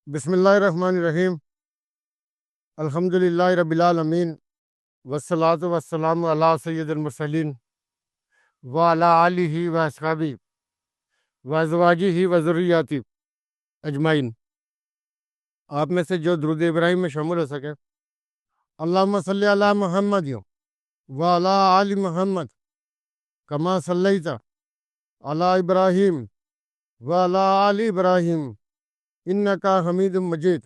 بسم اللہ الرحمن الرحیم۔ الحمدللہ رب العالمین، والصلاة والسلام علی سید المرسلین وعلی آلہ واصحابہ وازواجہ وذریاتہ اجمعین۔ آپ میں سے جو درود ابراہیم میں شامل ہو سکے، اللہم صلی علی محمد وعلی آل محمد کما صلیت علی ابراہیم وعلی آل ابراہیم انکا حمید مجید۔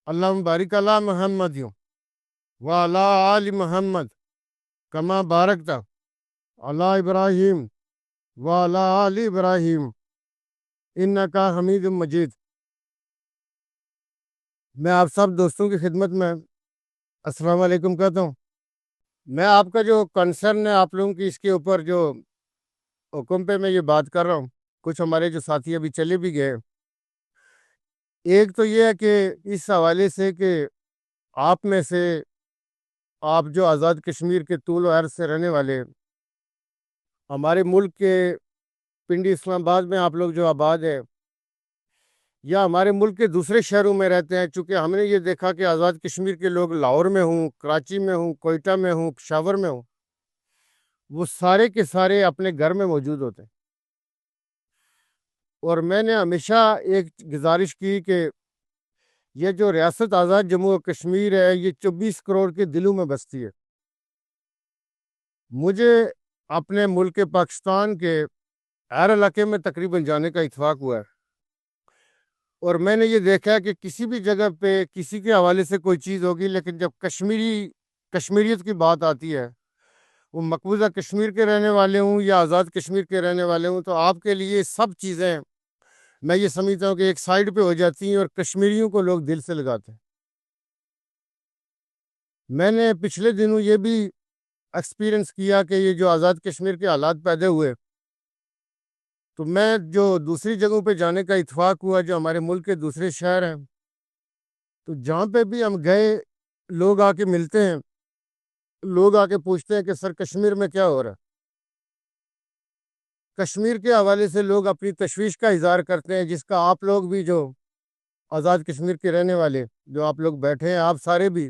اللہم بارک علی محمد وعلی آل محمد کما بارکت علی ابراہیم وعلی آل ابراہیم انکا حمید مجید۔ میں آپ سب دوستوں کی خدمت میں السلام علیکم کہتا ہوں۔ میں آپ کا جو کنسرن ہے آپ لوگوں کی اس کے اوپر جو حکم پہ میں یہ بات کر رہا ہوں، کچھ ہمارے جو ساتھی ابھی چلے بھی گئے، ایک تو یہ ہے کہ اس حوالے سے کہ آپ میں سے آپ جو آزاد کشمیر کے طول و عرض سے رہنے والے، ہمارے ملک کے پنڈی اسلام آباد میں آپ لوگ جو آباد ہے یا ہمارے ملک کے دوسرے شہروں میں رہتے ہیں، چونکہ ہم نے یہ دیکھا کہ آزاد کشمیر کے لوگ لاہور میں ہوں، کراچی میں ہوں، کوئٹہ میں ہوں، پشاور میں ہوں، وہ سارے کے سارے اپنے گھر میں موجود ہوتے ہیں۔ اور میں نے ہمیشہ ایک گزارش کی کہ یہ جو ریاست آزاد جموں و کشمیر ہے، یہ 24 کروڑ کے دلوں میں بستی ہے۔ مجھے اپنے ملک پاکستان کے ہر علاقے میں تقریباً جانے کا اتفاق ہوا ہے، اور میں نے یہ دیکھا کہ کسی بھی جگہ پہ کسی کے حوالے سے کوئی چیز ہوگی، لیکن جب کشمیریت کی بات آتی ہے، وہ مقبوضہ کشمیر کے رہنے والے ہوں یا آزاد کشمیر کے رہنے والے ہوں، تو آپ کے لیے سب چیزیں میں یہ سمجھتا ہوں کہ ایک سائیڈ پہ ہو جاتی ہیں، اور کشمیریوں کو لوگ دل سے لگاتے ہیں۔ میں نے پچھلے دنوں یہ بھی ایکسپیرینس کیا کہ یہ جو آزاد کشمیر کے حالات پیدا ہوئے، تو میں جو دوسری جگہوں پہ جانے کا اتفاق ہوا، جو ہمارے ملک کے دوسرے شہر ہیں، تو جہاں پہ بھی ہم گئے، لوگ آ کے ملتے ہیں، لوگ آ کے پوچھتے ہیں کہ سر کشمیر میں کیا ہو رہا ہے۔ کشمیر کے حوالے سے لوگ اپنی تشویش کا اظہار کرتے ہیں، جس کا آپ لوگ بھی جو آزاد کشمیر کے رہنے والے جو آپ لوگ بیٹھے ہیں، آپ سارے بھی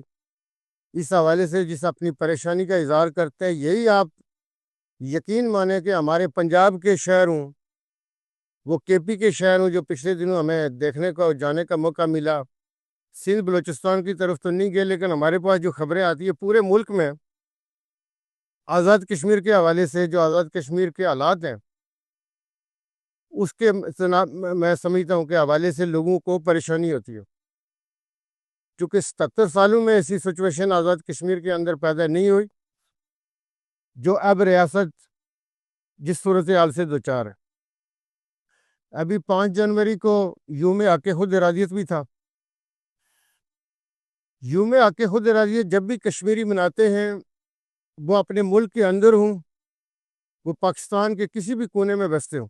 اس حوالے سے جس اپنی پریشانی کا اظہار کرتے ہیں، یہی آپ یقین مانیں کہ ہمارے پنجاب کے شہر ہوں، وہ کے پی کے شہر ہوں، جو پچھلے دنوں ہمیں دیکھنے کا اور جانے کا موقع ملا، سندھ بلوچستان کی طرف تو نہیں گئے، لیکن ہمارے پاس جو خبریں آتی ہیں پورے ملک میں آزاد کشمیر کے حوالے سے، جو آزاد کشمیر کے حالات ہیں، اس کے میں سمجھتا ہوں کہ حوالے سے لوگوں کو پریشانی ہوتی ہے، چونکہ 77 سالوں میں ایسی سچویشن آزاد کشمیر کے اندر پیدا نہیں ہوئی جو اب ریاست جس صورتحال سے دوچار ہے۔ ابھی 5 جنوری کو یوم حق خود ارادیت بھی تھا۔ یوم حق خود ارادیت جب بھی کشمیری مناتے ہیں، وہ اپنے ملک کے اندر ہوں، وہ پاکستان کے کسی بھی کونے میں بستے ہوں،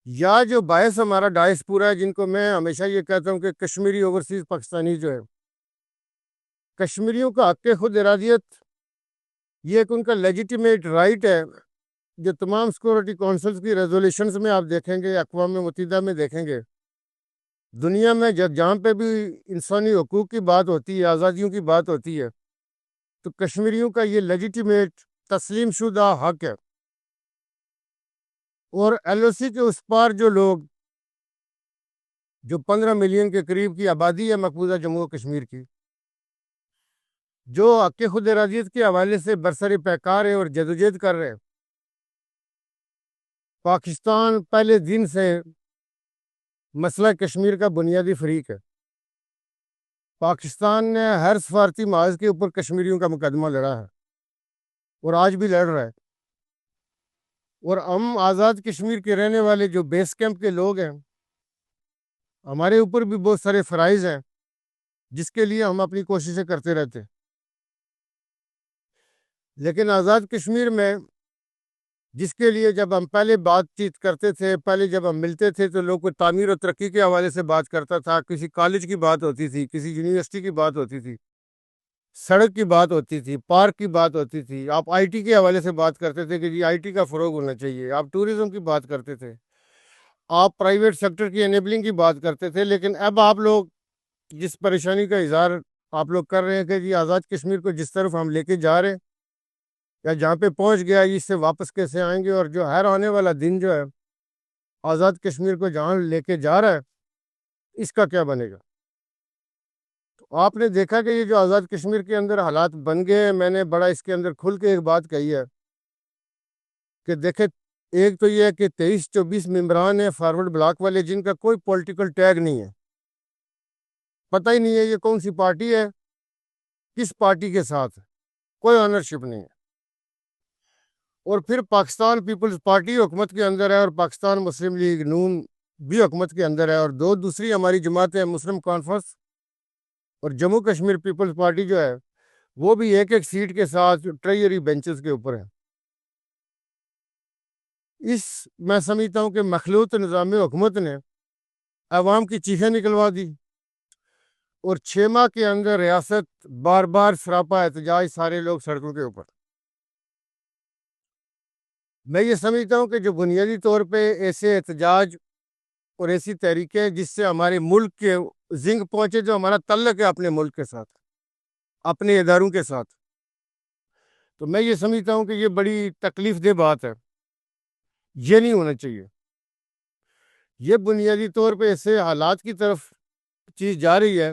یا جو باعث ہمارا ڈائس پورا ہے، جن کو میں ہمیشہ یہ کہتا ہوں کہ کشمیری اوورسیز پاکستانی جو ہے، کشمیریوں کا حق خود ارادیت یہ ایک ان کا لیجیٹیمیٹ رائٹ ہے، جو تمام سیکورٹی کونسلز کی ریزولیشنز میں آپ دیکھیں گے، اقوام متحدہ میں دیکھیں گے، دنیا میں جہاں پہ بھی انسانی حقوق کی بات ہوتی ہے، آزادیوں کی بات ہوتی ہے، تو کشمیریوں کا یہ لیجیٹیمیٹ تسلیم شدہ حق ہے۔ اور ایل او سی کے اس پار جو لوگ، جو 15 ملین کے قریب کی آبادی ہے مقبوضہ جموں و کشمیر کی، جو حق خود ارادیت کے حوالے سے برسر پیکار ہے اور جدوجہد کر رہے ہیں، پاکستان پہلے دن سے مسئلہ کشمیر کا بنیادی فریق ہے۔ پاکستان نے ہر سفارتی محاذ کے اوپر کشمیریوں کا مقدمہ لڑا ہے، اور آج بھی لڑ رہا ہے۔ اور ہم آزاد کشمیر کے رہنے والے جو بیس کیمپ کے لوگ ہیں، ہمارے اوپر بھی بہت سارے فرائض ہیں، جس کے لیے ہم اپنی کوششیں کرتے رہتے ہیں، لیکن آزاد کشمیر میں جس کے لیے جب ہم پہلے بات چیت کرتے تھے، پہلے جب ہم ملتے تھے، تو لوگ تعمیر و ترقی کے حوالے سے بات کرتا تھا، کسی کالج کی بات ہوتی تھی، کسی یونیورسٹی کی بات ہوتی تھی، سڑک کی بات ہوتی تھی، پارک کی بات ہوتی تھی، آپ آئی ٹی کے حوالے سے بات کرتے تھے کہ جی آئی ٹی کا فروغ ہونا چاہیے، آپ ٹورزم کی بات کرتے تھے، آپ پرائیویٹ سیکٹر کی انیبلنگ کی بات کرتے تھے، لیکن اب آپ لوگ جس پریشانی کا اظہار آپ لوگ کر رہے ہیں کہ جی آزاد کشمیر کو جس طرف ہم لے کے جا رہے ہیں یا جہاں پہ پہنچ گیا اس سے واپس کیسے آئیں گے، اور جو ہر آنے والا دن جو ہے آزاد کشمیر کو جہاں لے کے جا رہا ہے اس کا کیا بنے گا۔ تو آپ نے دیکھا کہ یہ جو آزاد کشمیر کے اندر حالات بن گئے، میں نے بڑا اس کے اندر کھل کے ایک بات کہی ہے کہ دیکھیں، ایک تو یہ ہے کہ 23-24 ممبران ہیں فارورڈ بلاک والے جن کا کوئی پولیٹیکل ٹیگ نہیں ہے، پتہ ہی نہیں ہے یہ کون سی پارٹی ہے، کس پارٹی کے ساتھ، کوئی آنرشپ نہیں ہے۔ اور پھر پاکستان پیپلز پارٹی حکومت کے اندر ہے اور پاکستان مسلم لیگ نون بھی حکومت کے اندر ہے، اور دو دوسری ہماری جماعتیں مسلم کانفرنس اور جموں کشمیر پیپلز پارٹی جو ہے وہ بھی ایک ایک سیٹ کے ساتھ ٹریجری بینچز کے اوپر ہے۔ اس میں سمجھتا ہوں کہ مخلوط نظام حکومت نے عوام کی چیخیں نکلوا دی، اور 6 ماہ کے اندر ریاست بار بار سراپا احتجاج، سارے لوگ سڑکوں کے اوپر۔ میں یہ سمجھتا ہوں کہ جو بنیادی طور پہ ایسے احتجاج اور ایسی تحریکیں جس سے ہمارے ملک کے زنگ پہنچے، جو ہمارا تعلق ہے اپنے ملک کے ساتھ، اپنے اداروں کے ساتھ، تو میں یہ سمجھتا ہوں کہ یہ بڑی تکلیف دہ بات ہے، یہ نہیں ہونا چاہیے۔ یہ بنیادی طور پہ ایسے حالات کی طرف چیز جا رہی ہے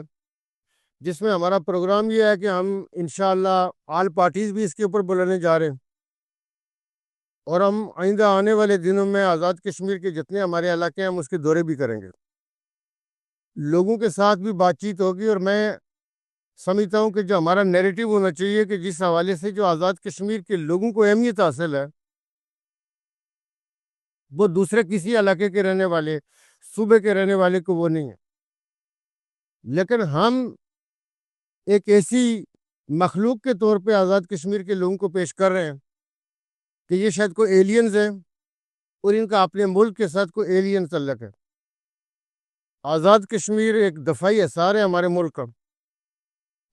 جس میں ہمارا پروگرام یہ ہے کہ ہم انشاءاللہ آل پارٹیز بھی اس کے اوپر بلانے جا رہے ہیں، اور ہم آئندہ آنے والے دنوں میں آزاد کشمیر کے جتنے ہمارے علاقے ہیں ہم اس کے دورے بھی کریں گے، لوگوں کے ساتھ بھی بات چیت ہوگی، اور میں سمجھتا ہوں کہ جو ہمارا نیریٹو ہونا چاہیے کہ جس حوالے سے جو آزاد کشمیر کے لوگوں کو اہمیت حاصل ہے وہ دوسرے کسی علاقے کے رہنے والے، صوبے کے رہنے والے کو وہ نہیں ہے۔ لیکن ہم ایک ایسی مخلوق کے طور پہ آزاد کشمیر کے لوگوں کو پیش کر رہے ہیں کہ یہ شاید کوئی ایلینز ہیں، اور ان کا اپنے ملک کے ساتھ کوئی ایلین تعلق ہے۔ آزاد کشمیر ایک دفاعی اثار ہے ہمارے ملک کا،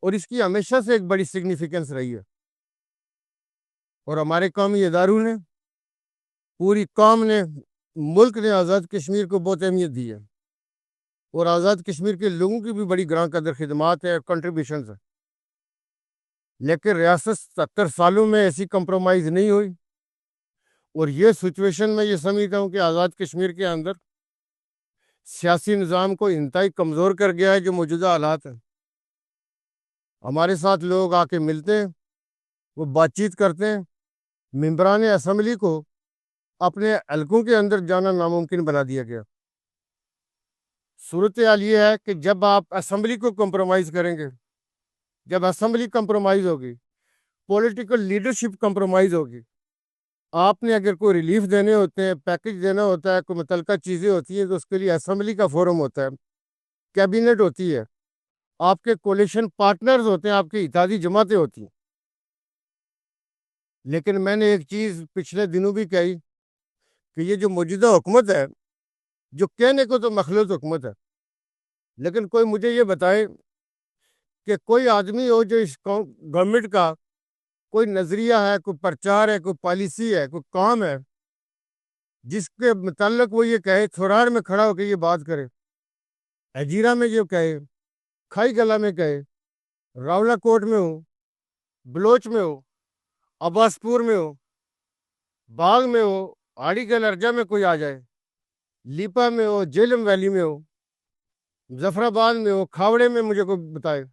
اور اس کی ہمیشہ سے ایک بڑی سگنیفیکنس رہی ہے، اور ہمارے قومی اداروں نے، پوری قوم نے، ملک نے آزاد کشمیر کو بہت اہمیت دی ہے، اور آزاد کشمیر کے لوگوں کی بھی بڑی گراں قدر خدمات ہے، کنٹریبیوشنز ہیں۔ لیکن ریاست 70 سالوں میں ایسی کمپرومائز نہیں ہوئی، اور یہ سچویشن میں یہ سمجھتا ہوں کہ آزاد کشمیر کے اندر سیاسی نظام کو انتہائی کمزور کر گیا ہے۔ جو موجودہ حالات ہیں، ہمارے ساتھ لوگ آ کے ملتے ہیں، وہ بات چیت کرتے ہیں، ممبران اسمبلی کو اپنے حلقوں کے اندر جانا ناممکن بنا دیا گیا۔ صورتحال یہ ہے کہ جب آپ اسمبلی کو کمپرومائز کریں گے، جب اسمبلی کمپرومائز ہوگی، پولیٹیکل لیڈرشپ کمپرومائز ہوگی، آپ نے اگر کوئی ریلیف دینے ہوتے ہیں، پیکج دینا ہوتا ہے، کوئی متعلقہ چیزیں ہوتی ہیں، تو اس کے لیے اسمبلی کا فورم ہوتا ہے، کیبنٹ ہوتی ہے، آپ کے کولیشن پارٹنرز ہوتے ہیں، آپ کی اتحادی جماعتیں ہوتی ہیں۔ لیکن میں نے ایک چیز پچھلے دنوں بھی کہی کہ یہ جو موجودہ حکومت ہے، جو کہنے کو تو مخلوط حکومت ہے، لیکن کوئی مجھے یہ بتائے کہ کوئی آدمی ہو جو اس گورنمنٹ کا کوئی نظریہ ہے، کوئی پرچار ہے، کوئی پالیسی ہے، کوئی کام ہے جس کے متعلق وہ یہ کہے، تھورار میں کھڑا ہو کے یہ بات کرے، ہجیرہ میں جو کہے، کھائی گلا میں کہے، راولہ کوٹ میں ہو، بلوچ میں ہو، عباس پور میں ہو، باغ میں ہو، آڑی گل ارجہ میں کوئی آ جائے، لیپا میں ہو، جیلم ویلی میں ہو، مظفر آباد میں ہو، کھاوڑے میں مجھے کوئی بتائے،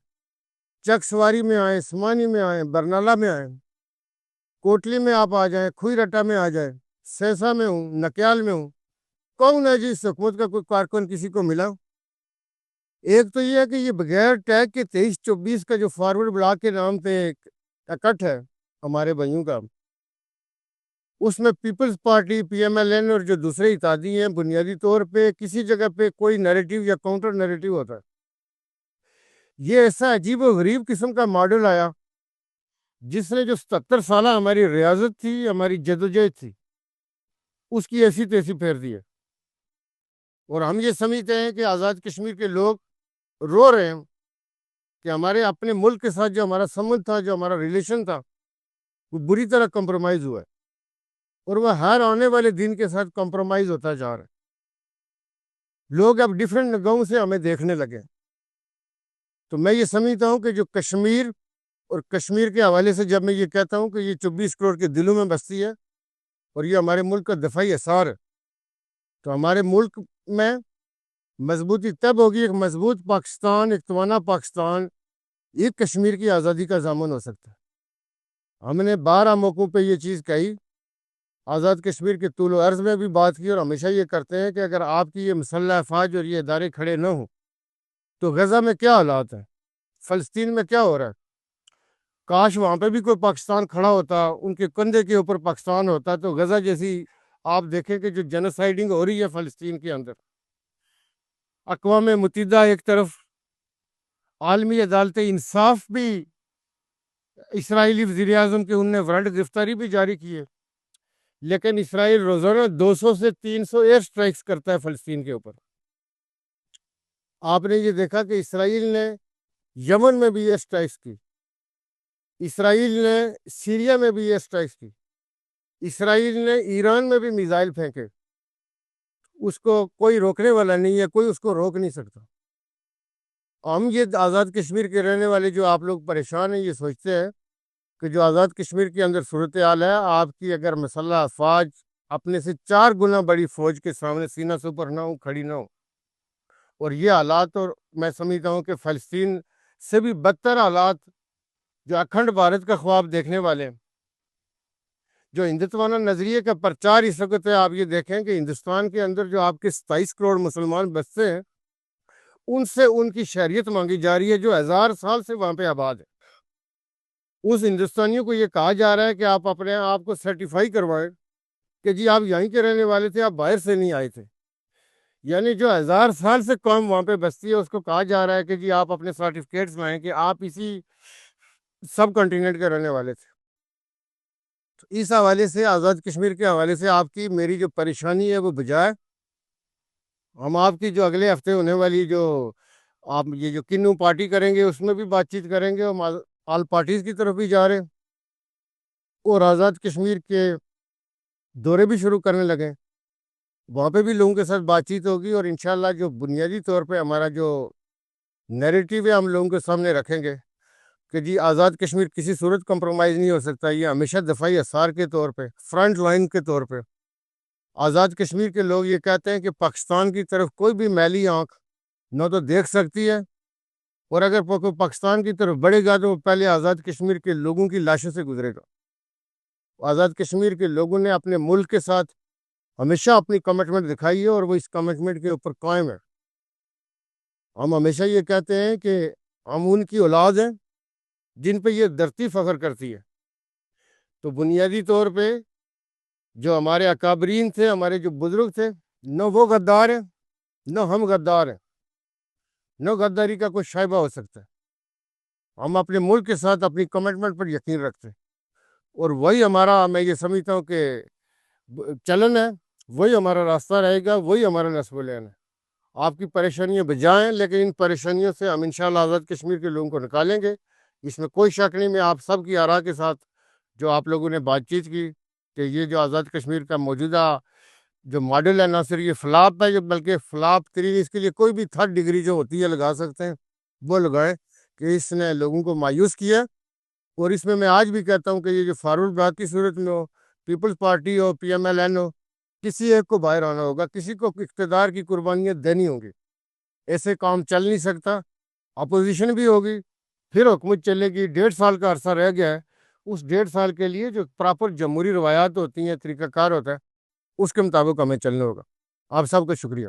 چک سواری میں آئیں، سمانی میں آئیں، برنالہ میں آئیں، کوٹلی میں آپ آ جائیں، کھوئی رٹا میں آ جائیں، سیسا میں ہوں، نکیال میں ہوں، کون ہے جی اس حکومت کا کوئی کارکن کسی کو ملا؟ ایک تو یہ ہے کہ یہ بغیر ٹیگ کے 23-24 کا جو فارورڈ بلاک کے نام پہ ایک اکٹھ ہے ہمارے بھائیوں کا، اس میں Peoples Party, P M L N اور جو دوسرے اتحادی ہیں، بنیادی طور پہ کسی جگہ پہ کوئی نیریٹو یا کاؤنٹر نیریٹو ہوتا ہے۔ یہ ایسا عجیب و غریب قسم کا ماڈل آیا جس نے جو 77 سالہ ہماری ریاضت تھی، ہماری جدوجہد تھی، اس کی ایسی تیسی پھیر دی ہے۔ اور ہم یہ سمجھتے ہیں کہ آزاد کشمیر کے لوگ رو رہے ہیں کہ ہمارے اپنے ملک کے ساتھ جو ہمارا سمبند تھا، جو ہمارا ریلیشن تھا، وہ بری طرح کمپرومائز ہوا ہے، اور وہ ہر آنے والے دن کے ساتھ کمپرومائز ہوتا جا رہا ہے۔ لوگ اب ڈفرینٹ نگاہوں سے ہمیں دیکھنے لگے. تو میں یہ سمجھتا ہوں کہ جو کشمیر اور کشمیر کے حوالے سے جب میں یہ کہتا ہوں کہ یہ 24 کروڑ کے دلوں میں بستی ہے اور یہ ہمارے ملک کا دفاعی اثار ہے، تو ہمارے ملک میں مضبوطی تب ہوگی، ایک مضبوط پاکستان، ایک توانا پاکستان، ایک کشمیر کی آزادی کا ضامن ہو سکتا ہے. ہم نے 12 موقعوں پہ یہ چیز کہی، آزاد کشمیر کے طول و عرض میں بھی بات کی، اور ہمیشہ یہ کرتے ہیں کہ اگر آپ کی یہ مسلح افواج اور یہ ادارے کھڑے نہ ہوں تو غزہ میں کیا حالات ہیں، فلسطین میں کیا ہو رہا ہے. کاش وہاں پہ بھی کوئی پاکستان کھڑا ہوتا، ان کے کندھے کے اوپر پاکستان ہوتا، تو غزہ جیسی آپ دیکھیں کہ جو جنوسائیڈنگ ہو رہی ہے فلسطین کے اندر، اقوام متحدہ ایک طرف، عالمی عدالت انصاف بھی اسرائیلی وزیر اعظم کے ان نے وارنٹ گرفتاری بھی جاری کی ہے، لیکن اسرائیل روزانہ 200 سے 300 ایئر سٹرائکس کرتا ہے فلسطین کے اوپر. آپ نے یہ دیکھا کہ اسرائیل نے یمن میں بھی ایئر سٹرائکس کی، اسرائیل نے سیریا میں بھی ایئر سٹرائکس کی، اسرائیل نے ایران میں بھی میزائل پھینکے. اس کو کوئی روکنے والا نہیں ہے، کوئی اس کو روک نہیں سکتا. ہم یہ آزاد کشمیر کے رہنے والے جو آپ لوگ پریشان ہیں، یہ سوچتے ہیں کہ جو آزاد کشمیر کے اندر صورتحال ہے، آپ کی اگر مسلح افواج اپنے سے 4 گنا بڑی فوج کے سامنے سینہ سپر نہ ہو، کھڑی نہ ہو، اور یہ حالات، اور میں سمجھتا ہوں کہ فلسطین سے بھی بدتر حالات جو اکھنڈ بھارت کا خواب دیکھنے والے ہیں، جو ہندوتوانا نظریے کا پرچار اس وقت ہے. آپ یہ دیکھیں کہ ہندوستان کے اندر جو آپ کے 27 کروڑ مسلمان بستے ہیں، ان سے ان کی شہریت مانگی جا رہی ہے جو 1000 سال سے وہاں پہ آباد ہے. اس ہندوستانیوں کو یہ کہا جا رہا ہے کہ آپ اپنے آپ کو سرٹیفائی کروائیں کہ جی آپ یہیں کے رہنے والے تھے، آپ باہر سے نہیں آئے تھے. یعنی جو 1000 سال سے قوم وہاں پہ بستی ہے، اس کو کہا جا رہا ہے کہ جی آپ اپنے سرٹیفکیٹس لائیں کہ آپ اسی سب کنٹیننٹ کے رہنے والے تھے. تو اس حوالے سے، آزاد کشمیر کے حوالے سے، آپ کی میری جو پریشانی ہے وہ بجائے ہم آپ کی جو اگلے ہفتے ہونے والی جو آپ یہ جو کنو پارٹی کریں گے اس میں بھی بات چیت کریں گے، ہم آل پارٹیز کی طرف بھی جا رہے ہیں اور آزاد کشمیر کے دورے بھی شروع کرنے لگے. وہاں پہ بھی لوگوں کے ساتھ بات چیت ہوگی، اور انشاءاللہ جو بنیادی طور پہ ہمارا جو نیریٹیو ہے ہم لوگوں کے سامنے رکھیں گے کہ جی آزاد کشمیر کسی صورت کمپرومائز نہیں ہو سکتا. یہ ہمیشہ دفاعی اثار کے طور پہ، فرنٹ لائن کے طور پہ آزاد کشمیر کے لوگ یہ کہتے ہیں کہ پاکستان کی طرف کوئی بھی میلی آنکھ نہ تو دیکھ سکتی ہے، اور اگر پاکستان کی طرف بڑھے گا تو وہ پہلے آزاد کشمیر کے لوگوں کی لاشوں سے گزرے گا. آزاد کشمیر کے لوگوں نے اپنے ملک کے ساتھ ہمیشہ اپنی کمٹمنٹ دکھائی ہے اور وہ اس کمٹمنٹ کے اوپر قائم ہے. ہم ہمیشہ یہ کہتے ہیں کہ ہم ان کی اولاد ہیں جن پہ یہ دھرتی فخر کرتی ہے. تو بنیادی طور پہ جو ہمارے اکابرین تھے، ہمارے جو بزرگ تھے، نہ وہ غدار ہیں نہ ہم غدار ہیں، نہ غداری کا کوئی شائبہ ہو سکتا ہے. ہم اپنے ملک کے ساتھ اپنی کمٹمنٹ پر یقین رکھتے ہیں، اور وہی ہمارا، میں یہ سمجھتا ہوں کہ چلن ہے، وہی ہمارا راستہ رہے گا، وہی ہمارا نصب العین ہے. آپ کی پریشانیاں بجائیں، لیکن ان پریشانیوں سے ہم انشاءاللہ آزاد کشمیر کے لوگوں کو نکالیں گے. اس میں کوئی شک نہیں. میں آپ سب کی آراء کے ساتھ جو آپ لوگوں نے بات چیت کی کہ یہ جو آزاد کشمیر کا موجودہ جو ماڈل ہے، نہ صرف یہ فلاپ ہے، بلکہ فلاپ 3، اس کے لیے کوئی بھی 3rd ڈگری جو ہوتی ہے لگا سکتے ہیں، وہ لگائیں کہ اس نے لوگوں کو مایوس کیا. اور اس میں آج بھی کہتا ہوں کہ یہ جو فارورڈ بات کی صورت میں ہو، پیپلز پارٹی ہو، پی ایم ایل این ہو، کسی ایک کو باہر آنا ہوگا، کسی کو اقتدار کی قربانیاں دینی ہوں گی. ایسے کام چل نہیں سکتا. اپوزیشن بھی ہوگی، پھر حکومت چلے گی. 1.5 سال کا عرصہ رہ گیا ہے، اس 1.5 سال کے لیے جو پراپر جمہوری روایات ہوتی ہیں، طریقہ کار ہوتا ہے، اس کے مطابق ہمیں چلنا ہوگا. آپ سب کا شکریہ.